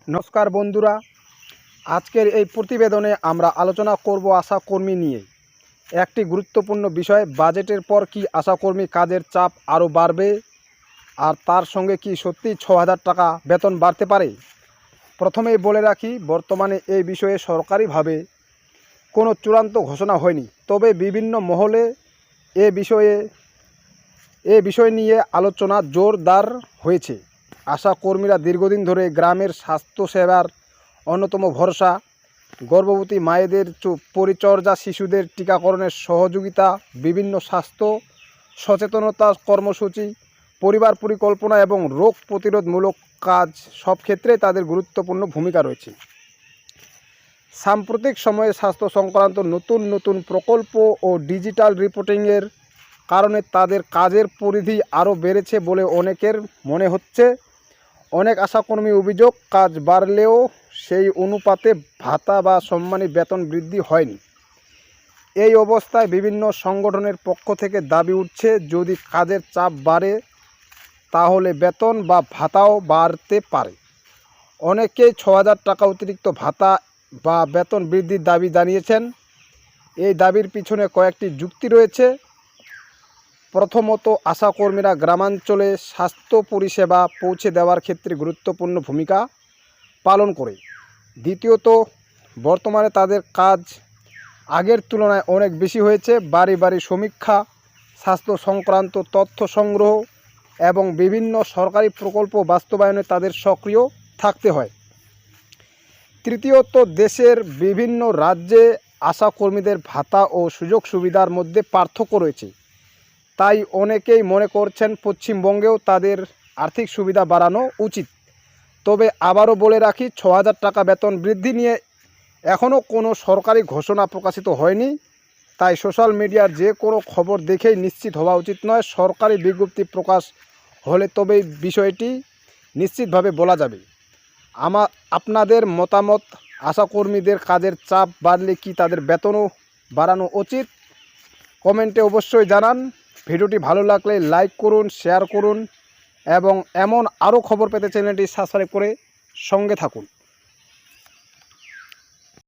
নমস্কার বন্ধুরা, আজকের এই প্রতিবেদনে আমরা আলোচনা করব আশাকর্মী নিয়ে। একটি গুরুত্বপূর্ণ বিষয়, বাজেটের পর কি আশাকর্মী কাজের চাপ আরও বাড়বে, আর তার সঙ্গে কি সত্যি ৬,০০০ টাকা বেতন বাড়তে পারে। প্রথমেই বলে রাখি, বর্তমানে এই বিষয়ে সরকারিভাবে কোনো চূড়ান্ত ঘোষণা হয়নি, তবে বিভিন্ন মহলে এ বিষয় নিয়ে আলোচনা জোরদার হয়েছে। আশাকর্মীরা দীর্ঘদিন ধরে গ্রামের স্বাস্থ্যসেবার অন্যতম ভরসা। গর্ভবতী মায়েদের পরিচর্যা, শিশুদের টিকাকরণের সহযোগিতা, বিভিন্ন স্বাস্থ্য সচেতনতা কর্মসূচি, পরিবার পরিকল্পনা এবং রোগ প্রতিরোধমূলক কাজ, সব ক্ষেত্রে তাদের গুরুত্বপূর্ণ ভূমিকা রয়েছে। সাম্প্রতিক সময়ে স্বাস্থ্য সংক্রান্ত নতুন নতুন প্রকল্প ও ডিজিটাল রিপোর্টিংয়ের কারণে তাদের কাজের পরিধি আরও বেড়েছে বলে অনেকের মনে হচ্ছে। অনেক আশাকর্মী অভিযোগ, কাজ বাড়লেও সেই অনুপাতে ভাতা বা সম্মানী বেতন বৃদ্ধি হয়নি। এই অবস্থায় বিভিন্ন সংগঠনের পক্ষ থেকে দাবি উঠছে, যদি কাজের চাপ বাড়ে তাহলে বেতন বা ভাতাও বাড়তে পারে। অনেকেই ৬,০০০ টাকা অতিরিক্ত ভাতা বা বেতন বৃদ্ধির দাবি জানিয়েছেন। এই দাবির পিছনে কয়েকটি যুক্তি রয়েছে। প্রথমত, আশাকর্মীরা গ্রামাঞ্চলে স্বাস্থ্য পরিষেবা পৌঁছে দেওয়ার ক্ষেত্রে গুরুত্বপূর্ণ ভূমিকা পালন করে। দ্বিতীয়ত, বর্তমানে তাদের কাজ আগের তুলনায় অনেক বেশি হয়েছে। বাড়ি বাড়ি সমীক্ষা, স্বাস্থ্য সংক্রান্ত তথ্য সংগ্রহ এবং বিভিন্ন সরকারি প্রকল্প বাস্তবায়নে তাদের সক্রিয় থাকতে হয়। তৃতীয়ত, দেশের বিভিন্ন রাজ্যে আশাকর্মীদের ভাতা ও সুযোগ সুবিধার মধ্যে পার্থক্য রয়েছে। তাই অনেকেই মনে করছেন পশ্চিমবঙ্গেও তাদের আর্থিক সুবিধা বাড়ানো উচিত। তবে আবারও বলে রাখি, ৬,০০০ টাকা বেতন বৃদ্ধি নিয়ে এখনও কোনো সরকারি ঘোষণা প্রকাশিত হয়নি। তাই সোশ্যাল মিডিয়ার যে কোনো খবর দেখেই নিশ্চিত হওয়া উচিত নয়। সরকারি বিজ্ঞপ্তি প্রকাশ হলে তবেই বিষয়টি নিশ্চিতভাবে বলা যাবে। আপনাদের মতামত, আশাকর্মীদের কাজের চাপ বাড়লে কি তাদের বেতনও বাড়ানো উচিত? কমেন্টে অবশ্যই জানান। ভিডিওটি ভালো লাগলে লাইক করুন, শেয়ার করুন এবং এমন আরও খবর পেতে চ্যানেলটি সাবস্ক্রাইব করে সঙ্গে থাকুন।